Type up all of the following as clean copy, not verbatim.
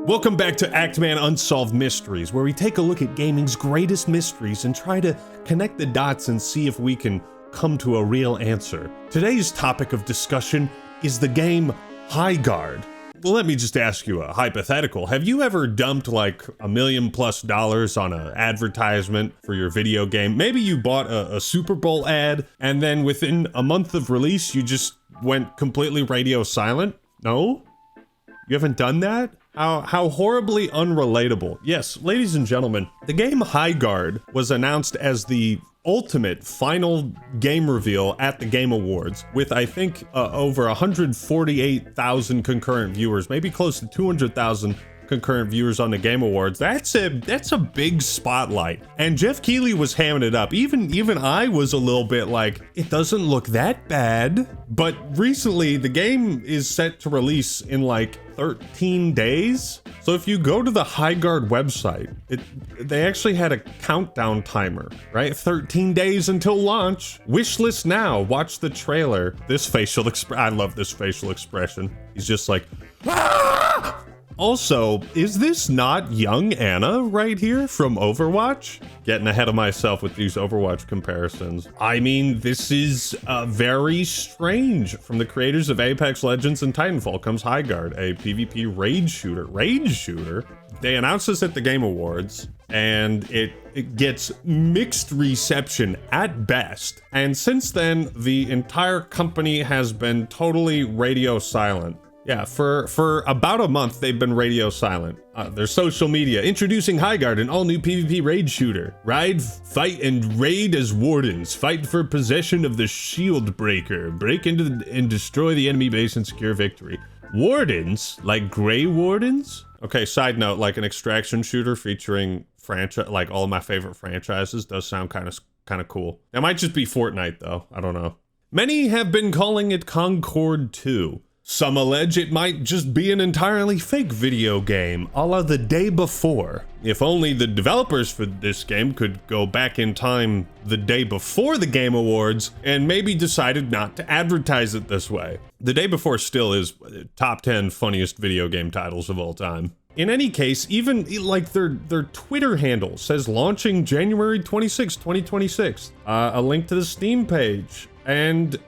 Welcome back to Actman Unsolved Mysteries, where we take a look at gaming's greatest mysteries and try to connect the dots and see if we can come to a real answer. Today's topic of discussion is the game Highguard. Well, let me just ask you a hypothetical. Have you ever dumped like $1 million+ on an advertisement for your video game? Maybe you bought a Super Bowl ad and then within a month of release, you just went completely radio silent? No? You haven't done that? How horribly unrelatable. Yes, ladies and gentlemen, the game Highguard was announced as the ultimate final game reveal at the Game Awards with, I think, over 148,000 concurrent viewers, maybe close to 200,000 concurrent viewers on the Game Awards. That's a big spotlight. And Jeff Keighley was hamming it up. Even I was a little bit like, it doesn't look that bad. But recently, the game is set to release in like 13 days. So if you go to the Highguard website, they actually had a countdown timer, right? 13 days until launch. Wishlist now. Watch the trailer. This facial I love this facial expression. He's just like, ah! Also, is this not young Anna right here from Overwatch? Getting ahead of myself with these Overwatch comparisons. I mean, this is very strange. From the creators of Apex Legends and Titanfall comes Highguard, a PvP raid shooter. Raid shooter? They announced this at the Game Awards, and it gets mixed reception at best. And since then, the entire company has been totally radio silent. Yeah, for about a month, they've been radio silent. Their social media, introducing Highguard, an all-new PvP raid shooter. Ride, fight, and raid as wardens. Fight for possession of the shield breaker. Break into and destroy the enemy base and secure victory. Wardens? Like Grey Wardens? Okay, side note, like an extraction shooter featuring like all of my favorite franchises does sound kind of cool. That might just be Fortnite, though. I don't know. Many have been calling it Concord 2. Some allege it might just be an entirely fake video game, a la The Day Before. If only the developers for this game could go back in time the day before the Game Awards and maybe decided not to advertise it this way. The Day Before still is top 10 funniest video game titles of all time. In any case, even like their Twitter handle says launching January 26, 2026. A link to the Steam page and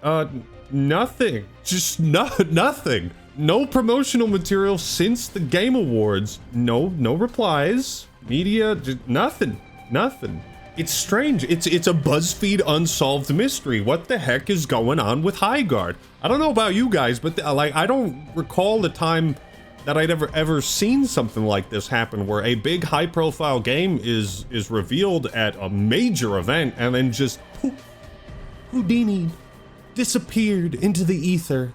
nothing. Just nothing. No promotional material since the Game Awards. No replies. Media, just nothing. It's strange. It's a BuzzFeed unsolved mystery. What the heck is going on with Highguard? I don't know about you guys, but I don't recall the time that I'd ever seen something like this happen, where a big high-profile game is revealed at a major event and then just poof, Houdini disappeared into the ether.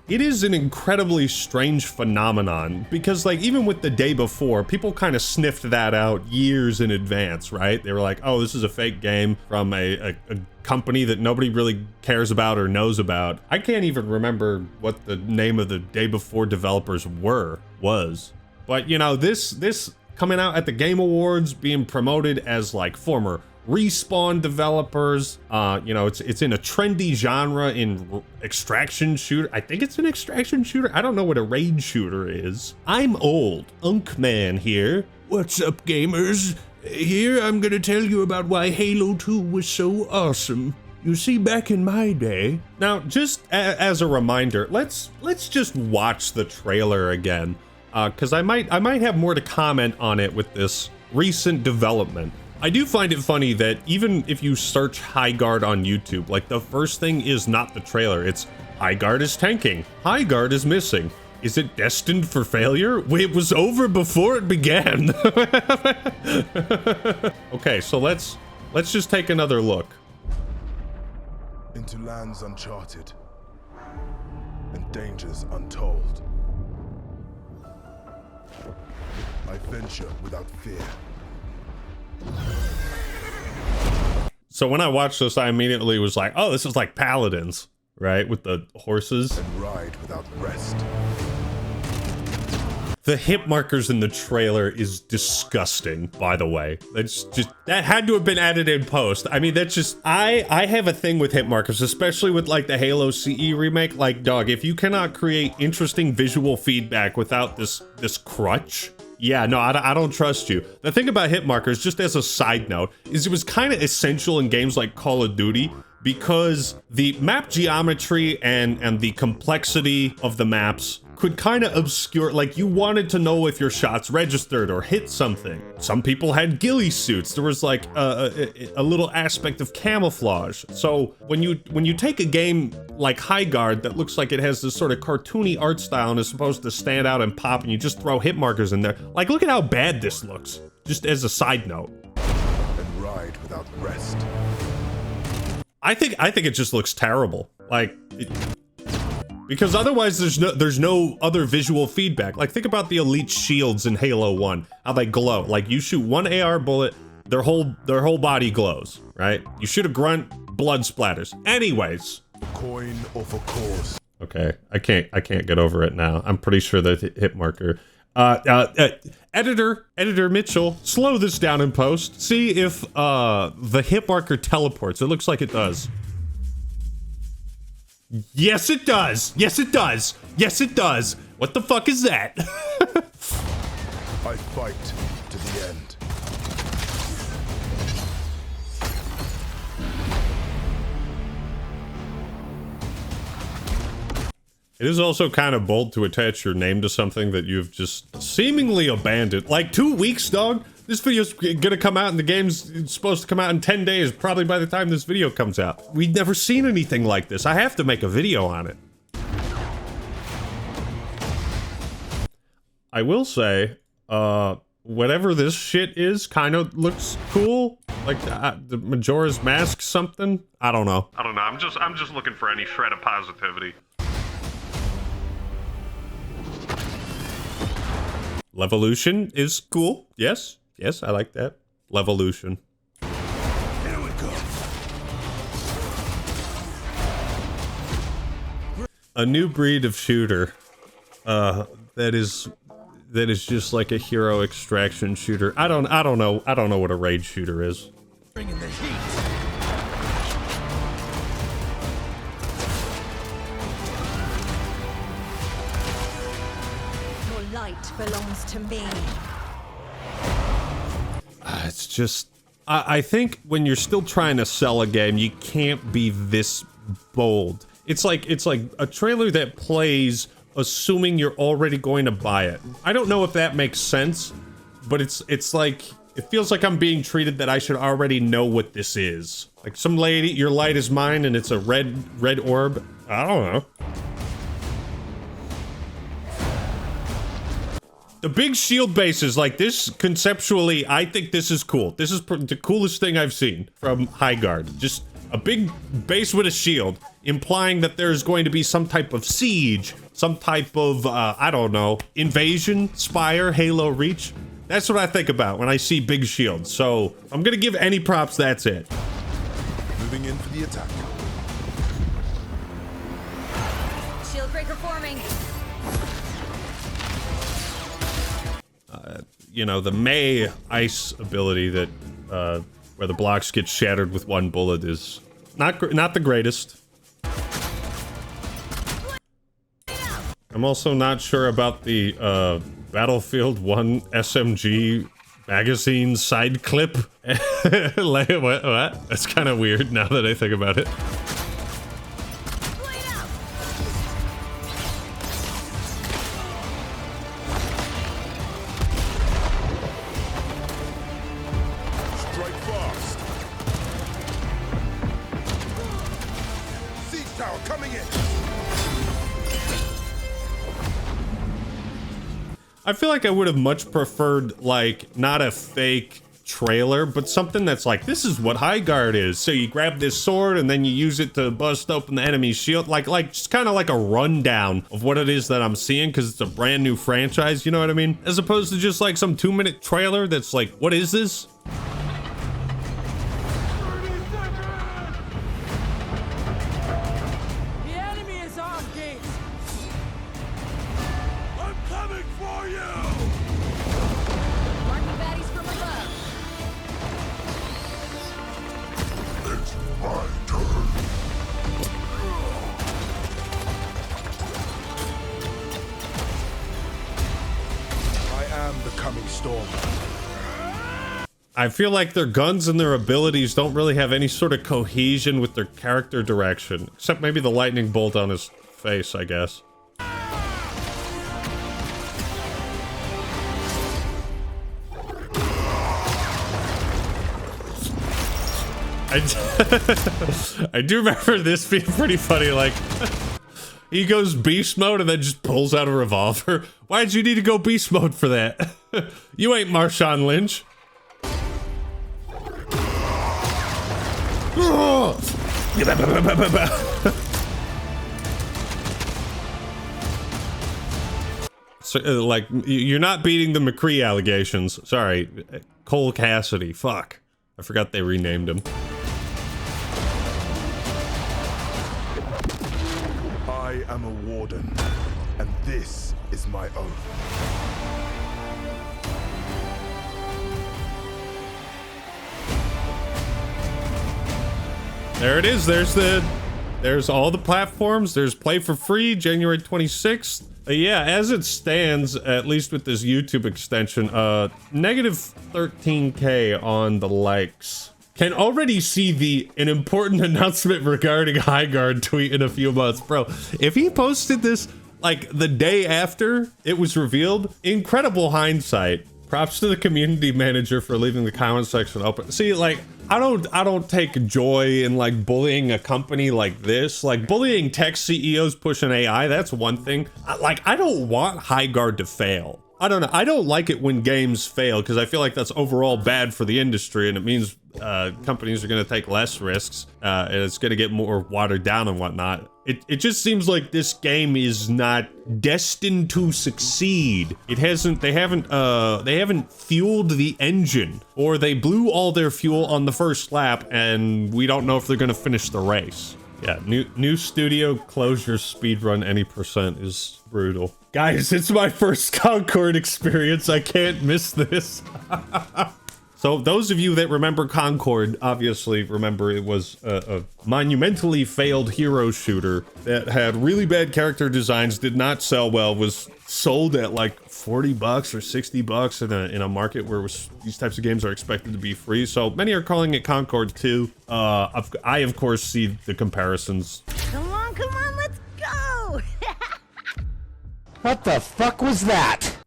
It is an incredibly strange phenomenon because, like, even with The Day Before, people kind of sniffed that out years in advance, right? They were like, oh, this is a fake game from a company that nobody really cares about or knows about. I can't even remember what the name of The Day Before developers was. But, you know, this coming out at the Game Awards, being promoted as like former Respawn developers, you know, it's in a trendy genre in extraction shooter. I think it's an extraction shooter. I don't know what a raid shooter is. I'm old. Unkman here. What's up, gamers? Here I'm gonna tell you about why Halo 2 was so awesome. You see, back in my day. Now, just as a reminder, let's just watch the trailer again, because I might have more to comment on it with this recent development. I do find it funny that even if you search Highguard on YouTube, like the first thing is not the trailer, it's Highguard is tanking, Highguard is missing. Is it destined for failure? It was over before it began. Okay, so let's just take another look. Into lands uncharted and dangers untold, I venture without fear. So when I watched this, I immediately was like, oh, this is like Paladins, right? With the horses. And ride without rest. The hit markers in the trailer is disgusting, by the way. That had to have been added in post. I mean, that's just, I have a thing with hit markers, especially with like the Halo CE remake. Like, dog, if you cannot create interesting visual feedback without this crutch, Yeah, no, I don't trust you. The thing about hit markers, just as a side note, is it was kind of essential in games like Call of Duty because the map geometry and the complexity of the maps could kind of obscure, like you wanted to know if your shots registered or hit something. Some people had ghillie suits. There was like a little aspect of camouflage. So when you take a game like Highguard that looks like it has this sort of cartoony art style and is supposed to stand out and pop, and you just throw hit markers in there, like look at how bad this looks, just as a side note. And ride without rest. I think it just looks terrible. Like, because otherwise there's no other visual feedback. Like think about the elite shields in Halo 1, how they glow. Like you shoot one AR bullet, their whole body glows, right? You shoot a grunt, blood splatters. Anyways. Coin or for cause. Okay, I can't get over it now. I'm pretty sure that hit marker. Editor Mitchell, slow this down in post. See if the hit marker teleports. It looks like it does. Yes, it does. Yes, it does. Yes, it does. What the fuck is that? I fight to the end. It is also kind of bold to attach your name to something that you've just seemingly abandoned. Like 2 weeks, dog? This video's gonna come out and the game's supposed to come out in 10 days, probably by the time this video comes out. We've never seen anything like this. I have to make a video on it. I will say, whatever this shit is kind of looks cool. Like the Majora's Mask something? I don't know. I'm just looking for any shred of positivity. Levolution is cool. Yes, I like that. Levolution. Here we go. A new breed of shooter. That is just like a hero extraction shooter. I don't know what a raid shooter is. Bringing the heat. Belongs to me. It's just, I think when you're still trying to sell a game, you can't be this bold. It's like a trailer that plays assuming you're already going to buy it. I don't know if that makes sense, but it's like, it feels like I'm being treated that I should already know what this is. Like some lady, your light is mine, and it's a red orb. I don't know. The big shield bases like this, conceptually, I think this is cool. This is the coolest thing I've seen from Highguard. Just a big base with a shield, implying that there's going to be some type of siege, some type of, I don't know, invasion, Spire, Halo Reach. That's what I think about when I see big shields. So, I'm gonna give any props, that's it. Moving in for the attack. Shield breaker forming. You know, the May ice ability that, where the blocks get shattered with one bullet is not the greatest. I'm also not sure about the, Battlefield 1 SMG magazine side clip. Like, what? That's kind of weird now that I think about it. I feel like I would have much preferred, like, not a fake trailer, but something that's like, this is what Highguard is. So you grab this sword and then you use it to bust open the enemy's shield. Like just kind of like a rundown of what it is that I'm seeing, because it's a brand new franchise, you know what I mean? As opposed to just like some 2-minute trailer that's like, what is this? am the coming storm. I feel like their guns and their abilities don't really have any sort of cohesion with their character direction. Except maybe the lightning bolt on his face, I guess. I do remember this being pretty funny, like, he goes beast mode and then just pulls out a revolver. Why'd you need to go beast mode for that? You ain't Marshawn Lynch. So, like, you're not beating the McCree allegations. Sorry, Cole Cassidy. Fuck. I forgot they renamed him. I am a warden, and this is my oath. There it is. There's all the platforms. There's play for free, January 26th. Yeah, as it stands, at least with this YouTube extension, negative 13K on the likes. Can already see an important announcement regarding Highguard tweet in a few months. Bro, if he posted this like the day after it was revealed, incredible hindsight. Props to the community manager for leaving the comment section open. See, like, I don't take joy in like bullying a company like this. Like, bullying tech CEOs pushing AI, that's one thing. I don't want Highguard to fail. I don't know. I don't like it when games fail because I feel like that's overall bad for the industry, and it means companies are going to take less risks, and it's going to get more watered down and whatnot. It just seems like this game is not destined to succeed. It hasn't. They haven't fueled the engine, or they blew all their fuel on the first lap, and we don't know if they're going to finish the race. Yeah, new studio closure speedrun any percent is brutal. Guys, it's my first Concord experience. I can't miss this. So those of you that remember Concord, obviously remember it was a monumentally failed hero shooter that had really bad character designs, did not sell well, was sold at like $40 or $60 in a market where these types of games are expected to be free. So many are calling it Concord 2. I of course see the comparisons. Come on, let's go! What the fuck was that?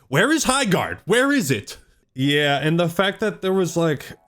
Where is Highguard? Where is it? Yeah, and the fact that there was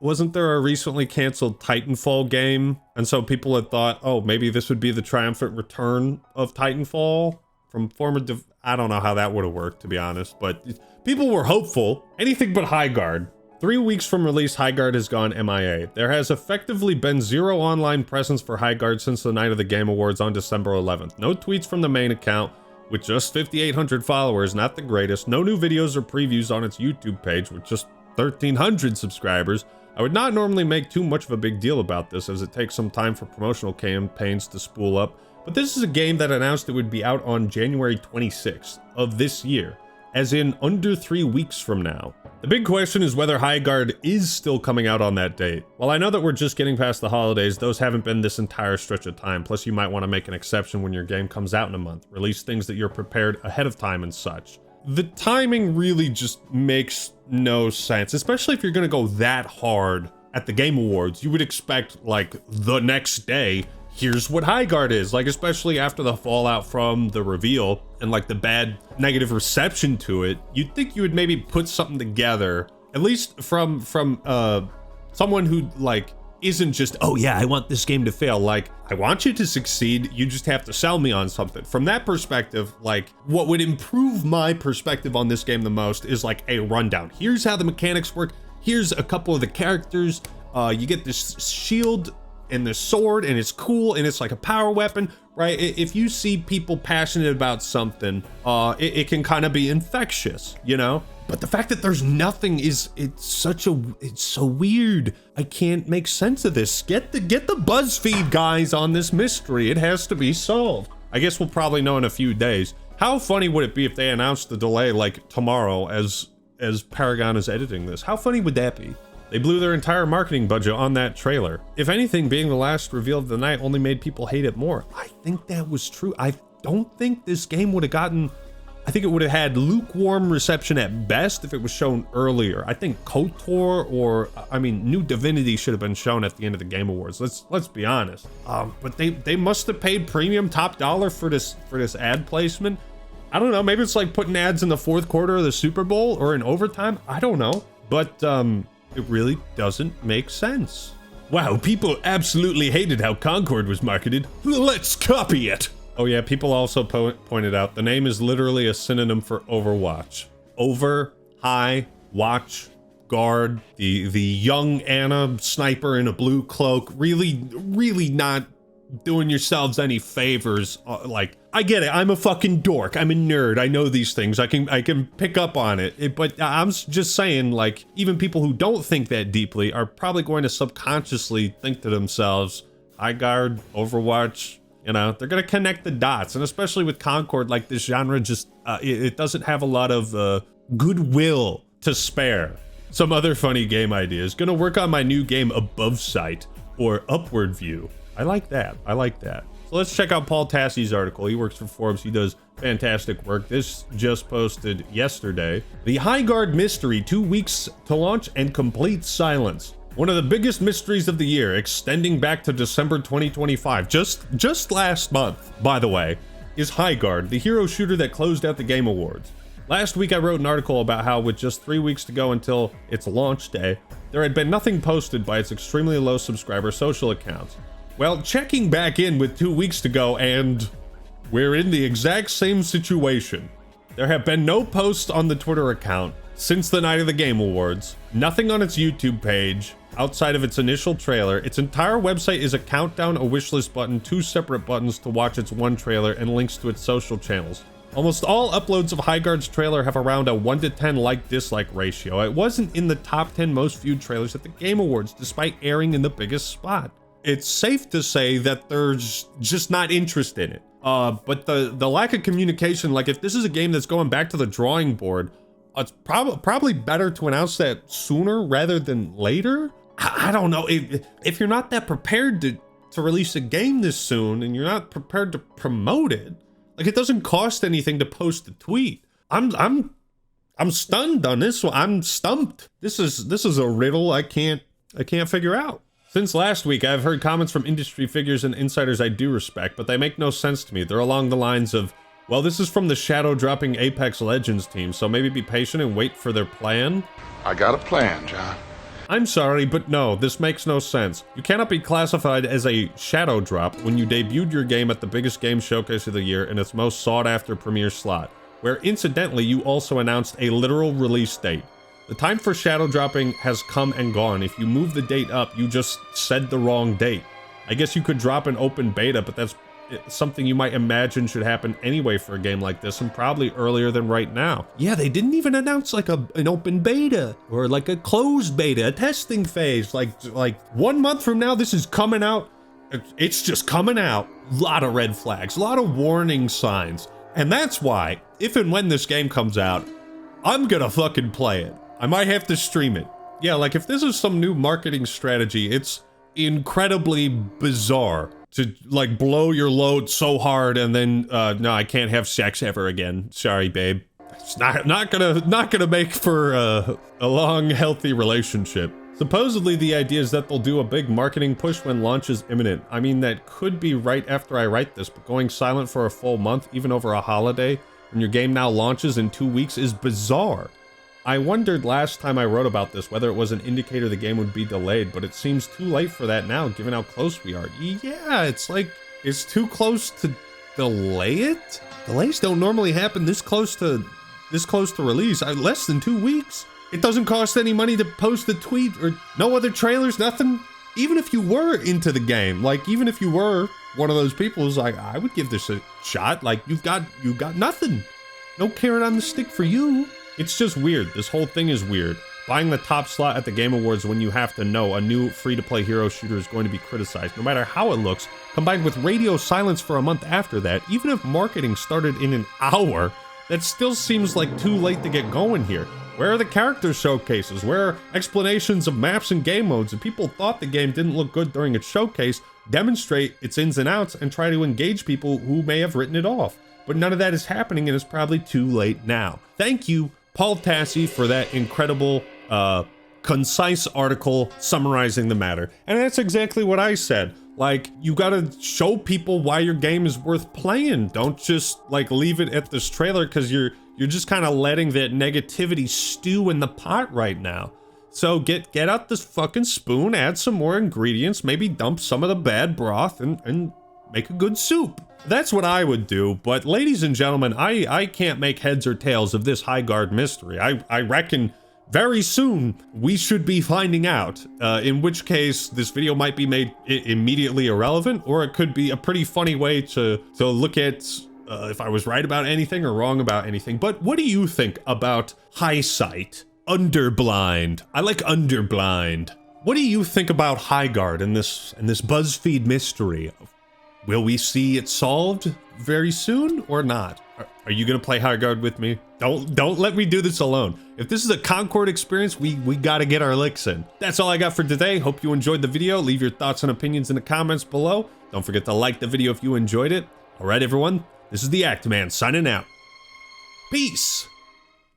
wasn't there a recently canceled Titanfall game? And so people had thought, oh, maybe this would be the triumphant return of Titanfall from former I don't know how that would have worked, to be honest, but people were hopeful. Anything but Highguard. 3 weeks from release, Highguard has gone MIA. There has effectively been zero online presence for Highguard since the night of the Game Awards on December 11th. No tweets from the main account. With just 5,800 followers, not the greatest. No new videos or previews on its YouTube page with just 1,300 subscribers. I would not normally make too much of a big deal about this, as it takes some time for promotional campaigns to spool up, but this is a game that announced it would be out on January 26th of this year, as in under 3 weeks from now. The big question is whether Highguard is still coming out on that date. While I know that we're just getting past the holidays, those haven't been this entire stretch of time, plus you might want to make an exception when your game comes out in a month, release things that you're prepared ahead of time and such. The timing really just makes no sense, especially if you're going to go that hard at the Game Awards. You would expect, like, the next day, here's what Highguard is, like, especially after the fallout from the reveal and like the bad negative reception to it. You'd think you would maybe put something together, at least from someone who like isn't just, oh yeah, I want this game to fail. Like, I want you to succeed, you just have to sell me on something. From that perspective, like, what would improve my perspective on this game the most is like a rundown. Here's how the mechanics work. Here's a couple of the characters. You get this shield and the sword, and it's cool, and it's like a power weapon, right? If you see people passionate about something, it can kind of be infectious, you know? But the fact that there's nothing it's so weird. I can't make sense of this. Get the BuzzFeed guys on this mystery. It has to be solved. I guess we'll probably know in a few days. How funny would it be if they announced the delay like tomorrow as Paragon is editing this? How funny would that be? They blew their entire marketing budget on that trailer. If anything, being the last reveal of the night only made people hate it more. I think that was true. I don't think this game would have gotten I think it would have had lukewarm reception at best if it was shown earlier. I think KOTOR or, I mean, New Divinity should have been shown at the end of the Game Awards. Let's be honest. But they must have paid premium top dollar for this ad placement. I don't know. Maybe it's like putting ads in the fourth quarter of the Super Bowl or in overtime. I don't know. But it really doesn't make sense. Wow, people absolutely hated how Concord was marketed. Let's copy it. Oh yeah, people also pointed out the name is literally a synonym for Overwatch. Over, high, watch, guard, the young Anna sniper in a blue cloak, really not doing yourselves any favors. Like, I get it, I'm a fucking dork, I'm a nerd, I know these things, I can pick up on it, but I'm just saying, like, even people who don't think that deeply are probably going to subconsciously think to themselves, Highguard, Overwatch, you know, they're gonna connect the dots. And especially with Concord, like, this genre just, it doesn't have a lot of goodwill to spare. Some other funny game ideas. Gonna work on my new game Above Sight, or Upward View. I like that. So let's check out Paul Tassie's article. He works for Forbes. He does fantastic work. This just posted yesterday. The Highguard mystery, 2 weeks to launch and complete silence. One of the biggest mysteries of the year, extending back to December 2025. Just last month, by the way, is Highguard, the hero shooter that closed out the Game Awards. Last week I wrote an article about how with just 3 weeks to go until its launch day, there had been nothing posted by its extremely low subscriber social accounts. Well, checking back in with 2 weeks to go, and we're in the exact same situation. There have been no posts on the Twitter account since the night of the Game Awards, nothing on its YouTube page outside of its initial trailer. Its entire website is a countdown, a wishlist button, 2 separate buttons to watch its one trailer, and links to its social channels. Almost all uploads of Highguard's trailer have around a 1 to 10 like-dislike ratio. It wasn't in the top 10 most viewed trailers at the Game Awards, despite airing in the biggest spot. It's safe to say that there's just not interest in it. But the lack of communication, like if this is a game that's going back to the drawing board, it's probably better to announce that sooner rather than later. I don't know. If you're not that prepared to release a game this soon and you're not prepared to promote it, like it doesn't cost anything to post a tweet. I'm stunned on this one. I'm stumped. This is a riddle I can't figure out. Since last week, I've heard comments from industry figures and insiders I do respect, but they make no sense to me. They're along the lines of, well, this is from the shadow-dropping Apex Legends team, so maybe be patient and wait for their plan. I got a plan, John. I'm sorry, but no, this makes no sense. You cannot be classified as a shadow drop when you debuted your game at the biggest game showcase of the year in its most sought-after premiere slot, where incidentally you also announced a literal release date. The time for shadow dropping has come and gone. If you move the date up, you just said the wrong date. I guess you could drop an open beta, but that's something you might imagine should happen anyway for a game like this, and probably earlier than right now. Yeah, they didn't even announce like an open beta or like a closed beta, a testing phase. Like 1 month from now, this is coming out. It's just coming out. A lot of red flags, a lot of warning signs. And that's why, if and when this game comes out, I'm gonna fucking play it. I might have to stream it. Yeah, like if this is some new marketing strategy, it's incredibly bizarre to like blow your load so hard and then no, I can't have sex ever again. Sorry, babe. It's not gonna make for a long, healthy relationship. Supposedly the idea is that they'll do a big marketing push when launch is imminent. I mean, that could be right after I write this, but going silent for a full month, even over a holiday, when your game now launches in 2 weeks is bizarre. I wondered last time I wrote about this whether it was an indicator the game would be delayed, but it seems too late for that now, given how close we are. Yeah, it's like, it's too close to delay it? Delays don't normally happen this close to release. Less than 2 weeks. It doesn't cost any money to post a tweet or no other trailers, nothing. Even if you were into the game, like even if you were one of those people who's like, I would give this a shot, like you got nothing. No carrot on the stick for you. It's just weird. This whole thing is weird. Buying the top slot at the Game Awards when you have to know a new free-to-play hero shooter is going to be criticized, no matter how it looks, combined with radio silence for a month after that. Even if marketing started in an hour, that still seems like too late to get going here. Where are the character showcases? Where are explanations of maps and game modes? If people thought the game didn't look good during its showcase, demonstrate its ins and outs and try to engage people who may have written it off. But none of that is happening, and it's probably too late now. Thank you, Paul Tassi, for that incredible, concise article summarizing the matter. And that's exactly what I said. Like, you gotta show people why your game is worth playing. Don't just, like, leave it at this trailer, because you're just kind of letting that negativity stew in the pot right now. So get out this fucking spoon, add some more ingredients, maybe dump some of the bad broth, and make a good soup. That's what I would do, but ladies and gentlemen, I can't make heads or tails of this Highguard mystery. I reckon very soon we should be finding out, in which case this video might be made immediately irrelevant, or it could be a pretty funny way to look at if I was right about anything or wrong about anything. But what do you think about Highsight? Underblind. I like underblind. What do you think about Highguard and this BuzzFeed mystery? Will we see it solved very soon or not? Are you gonna play Highguard with me? Don't let me do this alone. If this is a Concord experience, we gotta get our licks in. That's all I got for today. Hope you enjoyed the video. Leave your thoughts and opinions in the comments below. Don't forget to like the video if you enjoyed it. All right, everyone, this is the Act Man signing out. Peace.